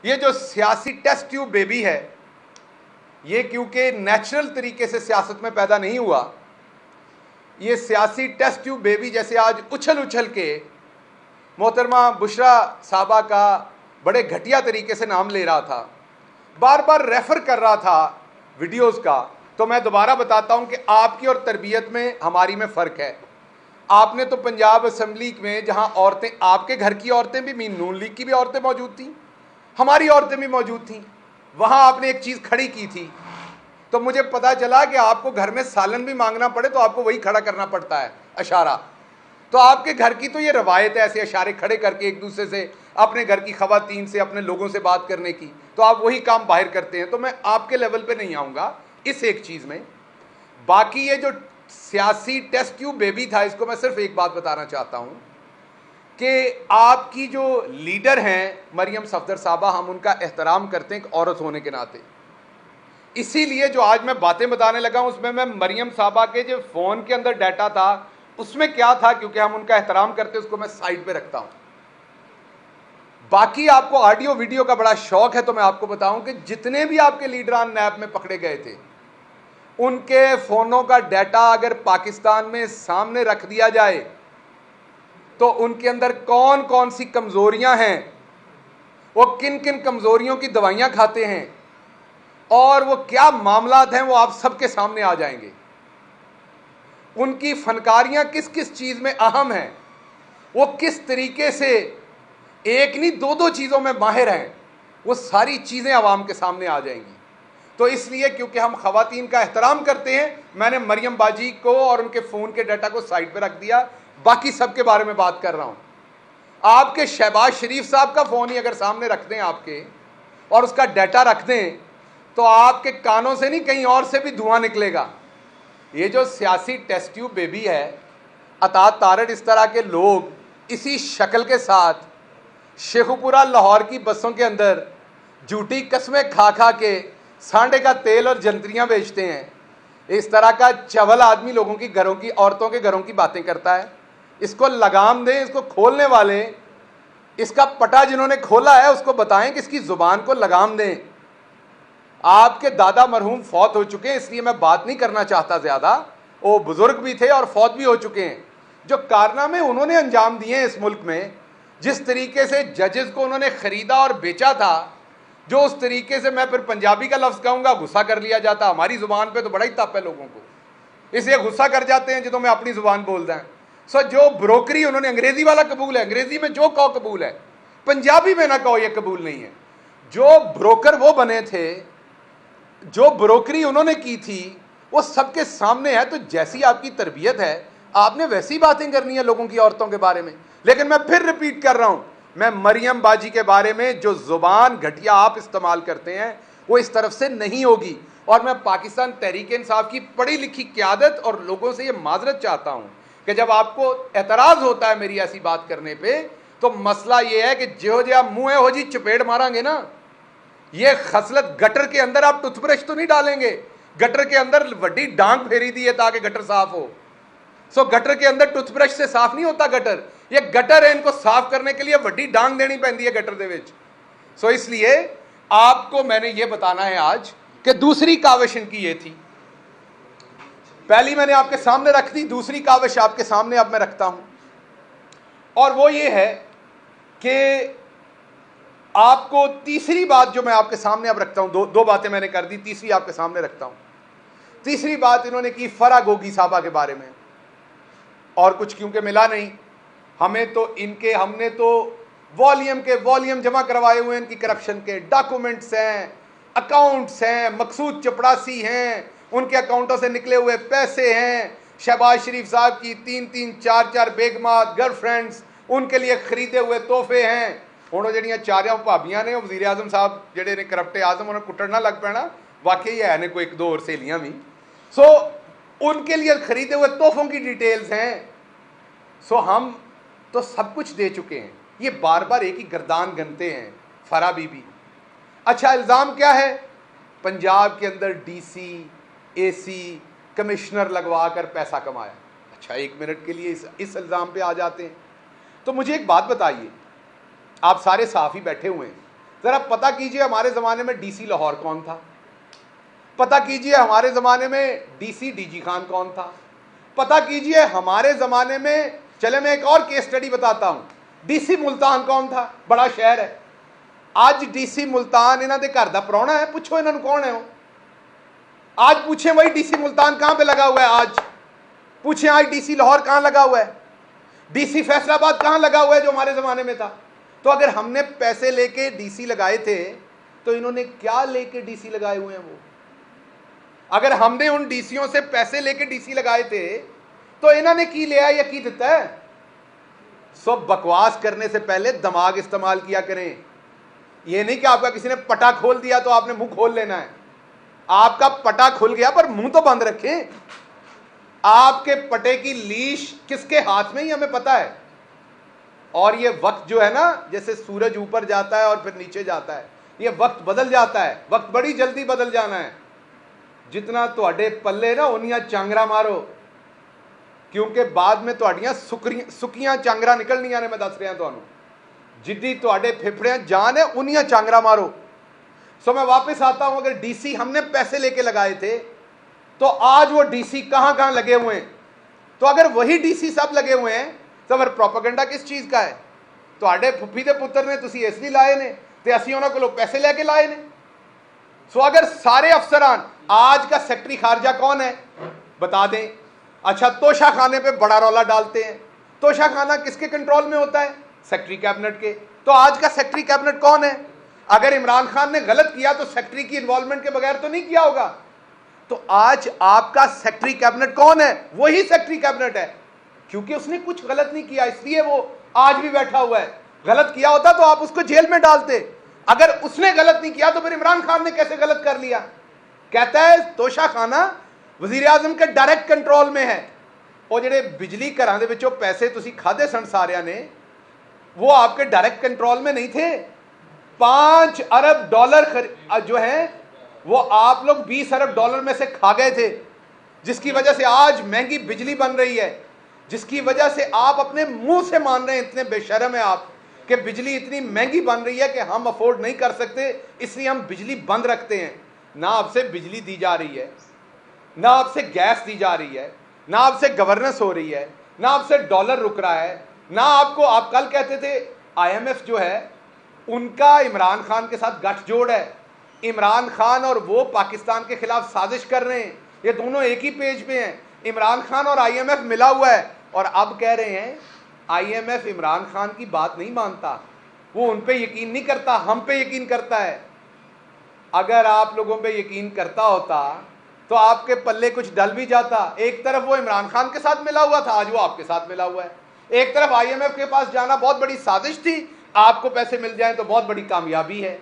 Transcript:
ये जो सियासी टेस्ट ट्यूब बेबी है, ये क्योंकि नेचुरल तरीके से सियासत में पैदा नहीं हुआ, ये सियासी टेस्ट ट्यूब बेबी जैसे आज उछल उछल के मोहतरमा बुशरा साहबा का बड़े घटिया तरीके से नाम ले रहा था, बार बार रेफर कर रहा था वीडियोस का। तो मैं दोबारा बताता हूं कि आपकी और तरबियत में हमारी में फ़र्क है। आपने तो पंजाब असम्बली में जहां औरतें, आपके घर की औरतें भी, मीन नून लीग की भी औरतें मौजूद थीं, हमारी औरतें भी मौजूद थीं, वहां आपने एक चीज़ खड़ी की थी। तो मुझे पता चला कि आपको घर में सालन भी मांगना पड़े तो आपको वही खड़ा करना पड़ता है, इशारा। तो आपके घर की तो ये रवायत है ऐसे इशारे खड़े करके एक दूसरे से, अपने घर की खवातीन से, अपने लोगों से बात करने की, तो आप वही काम बाहर करते हैं। तो मैं आपके लेवल पे नहीं आऊँगा इस एक चीज़ में। बाकी ये जो सियासी टेस्ट ट्यूब बेबी था, इसको मैं सिर्फ एक बात बताना चाहता हूँ कि आपकी जो लीडर हैं मरियम सफदर साहबा, हम उनका एहतराम करते हैं एक औरत होने के नाते। इसीलिए जो आज मैं बातें बताने लगा हूं उसमें मैं मरियम साहबा के जो फ़ोन के अंदर डाटा था उसमें क्या था, क्योंकि हम उनका एहतराम करते हैं, उसको मैं साइड पे रखता हूं। बाकी आपको ऑडियो वीडियो का बड़ा शौक है तो मैं आपको बताऊं कि जितने भी आपके लीडरान नैब में पकड़े गए थे, उनके फ़ोनों का डाटा अगर पाकिस्तान में सामने रख दिया जाए तो उनके अंदर कौन कौन सी कमज़ोरियां हैं, वो किन किन कमज़ोरियों की दवाइयां खाते हैं और वो क्या मामलात हैं, वो आप सबके सामने आ जाएंगे। उनकी फनकारियां किस किस चीज़ में अहम हैं, वो किस तरीके से एक नहीं दो दो चीज़ों में माहिर हैं, वो सारी चीज़ें आवाम के सामने आ जाएंगी। तो इसलिए क्योंकि हम ख़वातीन का एहतराम करते हैं, मैंने मरियम बाजी को और उनके फ़ोन के डाटा को साइड पर रख दिया, बाकी सबके बारे में बात कर रहा हूँ। आपके शहबाज शरीफ साहब का फ़ोन ही अगर सामने रख दें आपके और उसका डाटा रख दें तो आपके कानों से नहीं कहीं और से भी धुआं निकलेगा। ये जो सियासी टेस्ट ट्यूब बेबी है, अतात तारड़, इस तरह के लोग इसी शक्ल के साथ शेखुपुरा लाहौर की बसों के अंदर झूठी कस्में खा खा के सांडे का तेल और जंतरियां बेचते हैं। इस तरह का चवल आदमी लोगों की घरों की, औरतों के घरों की बातें करता है। इसको लगाम दें, इसको खोलने वाले, इसका पटा जिन्होंने खोला है उसको बताएं कि इसकी ज़ुबान को लगाम दें। आपके दादा मरहूम फौत हो चुके हैं, इसलिए मैं बात नहीं करना चाहता ज़्यादा, वो बुज़ुर्ग भी थे और फौत भी हो चुके हैं। जो कारनामे उन्होंने अंजाम दिए हैं इस मुल्क में, जिस तरीके से जजेस को उन्होंने ख़रीदा और बेचा था, जो उस तरीके से, मैं फिर पंजाबी का लफ्ज़ कहूँगा, गुस्सा कर लिया जाता। हमारी ज़ुबान पे तो बड़ा ही तप है लोगों को, इसलिए गुस्सा कर जाते हैं जो मैं अपनी ज़ुबान बोल दें। सो जो ब्रोकरी उन्होंने, अंग्रेज़ी वाला कबूल है, अंग्रेज़ी में जो कहो कबूल है, पंजाबी में ना कहो ये कबूल नहीं है। जो ब्रोकर वो बने थे, जो ब्रोकरी उन्होंने की थी, वो सबके सामने है। तो जैसी आपकी तरबियत है, आपने वैसी बातें करनी है लोगों की, औरतों के बारे में। लेकिन मैं फिर रिपीट कर रहा हूं, मैं मरियम बाजी के बारे में जो जुबान घटिया आप इस्तेमाल करते हैं वो इस तरफ से नहीं होगी। और मैं पाकिस्तान तहरीक इंसाफ की पढ़ी लिखी क़यादत और लोगों से ये माजरत चाहता हूं कि जब आपको एतराज़ होता है मेरी ऐसी बात करने पे, तो मसला ये है कि जो जो आप मुँह हो जी चपेड़ मारांगे ना, ये खसलत गटर के अंदर आप टूथब्रश तो नहीं डालेंगे, गटर के अंदर वड्डी डांग फेरी दी है ताकि गटर साफ हो। सो गटर के अंदर टूथब्रश से साफ नहीं होता गटर, ये गटर है, इनको साफ करने के लिए वड्डी डांग देनी पैंदी है गटर दे विच। सो इसलिए आपको मैंने ये बताना है आज कि दूसरी काविश इनकी ये थी। पहली मैंने आपके सामने रख दी, दूसरी काविश आपके सामने अब मैं रखता हूं, और वो ये है कि आपको तीसरी बात जो मैं आपके सामने अब रखता हूं, दो बातें मैंने कर दी, तीसरी आपके सामने रखता हूं। तीसरी बात इन्होंने की फरा गोगी साहबा के बारे में, और कुछ क्योंकि मिला नहीं हमें, तो इनके, हमने तो वॉल्यूम के वॉल्यूम जमा करवाए हुए हैं, इनकी करप्शन के डॉक्यूमेंट्स हैं, अकाउंट्स हैं, मकसूद चपड़ासी हैं, उनके अकाउंटों से निकले हुए पैसे हैं, शहबाज शरीफ साहब की 3-3 4-4 बेगमात गर्लफ्रेंड्स, उनके लिए खरीदे हुए तोहफे हैं। ਹੁਣ ਜਿਹੜੀਆਂ ਚਾਰਿਆਂ ਭਾਬੀਆਂ ਨੇ, ਉਹ ਵਜ਼ੀਰ ਆਜ਼ਮ ਸਾਹਿਬ ਜਿਹੜੇ ਨੇ ਕਰप्टे आजम, उन्हें कुटड़ ना लग पैना, वाकई है ने कोई एक दो और सहेलियाँ भी। सो उनके लिए खरीदे हुए तोहफों की डिटेल्स हैं। सो हम तो सब कुछ दे चुके हैं, ये बार बार एक ही गर्दान गनते हैं फरा बीबी। अच्छा, इल्ज़ाम क्या है? पंजाब के अंदर डीसी एसी कमिश्नर लगवा कर पैसा कमाया। अच्छा, 1 मिनट के लिए इस इल्ज़ाम पे आ जाते हैं। तो मुझे एक बात बताइए, आप सारे साफ़ी बैठे हुए हैं, जरा पता कीजिए हमारे जमाने में डीसी लाहौर कौन था, पता कीजिए हमारे जमाने में डीसी डीजी खान कौन था, पता कीजिए हमारे जमाने में, चले मैं एक और केस स्टडी बताता हूं, डीसी मुल्तान कौन था, बड़ा शहर है। आज डीसी मुल्तान इन्हों के घर का प्राहुणा है, पूछो इन्होंने कौन है वो, आज पूछे वही डीसी मुल्तान कहां पे लगा हुआ है, आज पूछे आज डीसी लाहौर कहां लगा हुआ है, डीसी फैसलाबाद कहां लगा हुआ है जो हमारे जमाने में था। तो अगर हमने पैसे लेके डीसी लगाए थे तो इन्होंने क्या लेके डीसी लगाए हुए हैं वो, अगर हमने उन डीसीओं से पैसे लेके डीसी लगाए थे तो इन्होंने की लिया या की दिता है। सब बकवास करने से पहले दिमाग इस्तेमाल किया करें। यह नहीं कि आपका किसी ने पटा खोल दिया तो आपने मुंह खोल लेना है, आपका पटा खुल गया पर मुंह तो बंद रखें। आपके पटे की लीश किसके हाथ में ही हमें पता है। और ये वक्त जो है ना, जैसे सूरज ऊपर जाता है और फिर नीचे जाता है, ये वक्त बदल जाता है, वक्त बड़ी जल्दी बदल जाना है। जितना तुहाडे पल्ले ना उन्नियां चांगरा मारो, क्योंकि बाद में तुहाडियां सुकियां चांगरा निकलनियां ने। मैं दस रहा तुहानू, जिद्दी तुहाडे फेफड़ियां जान है उन्नियां चांगरा मारो। सो मैं वापस आता हूं, अगर डीसी हमने पैसे लेके लगाए थे तो आज वो डीसी कहां कहां लगे हुए हैं। तो अगर वही डीसी सब लगे हुए हैं तो फिर प्रोपेगेंडा किस चीज का है। तुहाडे फुफी दे पुत्र ने तुसी इसलिए लाए ने ते असी उन्हां कोलों पैसे लेके लाए ने। सो अगर सारे अफसरान, आज का सेक्रेटरी खारजा कौन है बता दें। अच्छा, तोशा खाने पे बड़ा रौला डालते हैं, तोशा खाना किसके कंट्रोल में होता है, सेक्रेटरी कैबिनेट के। तो आज का सेक्रेटरी कैबिनेट कौन है। अगर इमरान खान ने गलत किया तो सेक्रेटरी की इन्वॉल्वमेंट के बगैर तो नहीं किया होगा। तो आज आपका सेक्रेटरी कैबिनेट कौन है, वही सेक्रेटरी कैबिनेट है, क्योंकि उसने कुछ गलत नहीं किया इसलिए वो आज भी बैठा हुआ है। गलत किया होता तो आप उसको जेल में डालते। अगर उसने गलत नहीं किया तो फिर इमरान खान ने कैसे गलत कर लिया। कहता है तोशा खाना वजीर आजम के डायरेक्ट कंट्रोल में है। और जेडे बिजली घरां दे विचों पैसे तुसी खादे सन सारियां ने, वो आपके डायरेक्ट कंट्रोल में नहीं थे। 5 अरब डॉलर जो है वो आप लोग 20 अरब डॉलर में से खा गए थे, जिसकी वजह से आज महंगी बिजली बन रही है, जिसकी वजह से आप अपने मुंह से मान रहे हैं, इतने बेशर्म है आप, कि बिजली इतनी महंगी बन रही है कि हम अफोर्ड नहीं कर सकते, इसलिए हम बिजली बंद रखते हैं। ना आपसे बिजली दी जा रही है, ना आपसे गैस दी जा रही है, ना आपसे गवर्नेंस हो रही है, ना आपसे डॉलर रुक रहा है, ना आपको, आप कल कहते थे IMF जो है उनका इमरान खान के साथ गठजोड़ है, इमरान खान और वो पाकिस्तान के खिलाफ साजिश कर रहे हैं, ये दोनों एक ही पेज पे हैं। इमरान खान और IMF मिला हुआ है, और अब कह रहे हैं IMF इमरान खान की बात नहीं मानता, वो उन पे यकीन नहीं करता, हम पे यकीन करता है। अगर आप लोगों पे यकीन करता होता तो आपके पल्ले कुछ डल भी जाता। एक तरफ वो इमरान खान के साथ मिला हुआ था, आज वो आपके साथ मिला हुआ है। एक तरफ IMF के पास जाना बहुत बड़ी साजिश थी, आपको पैसे मिल जाएं तो बहुत बड़ी कामयाबी है।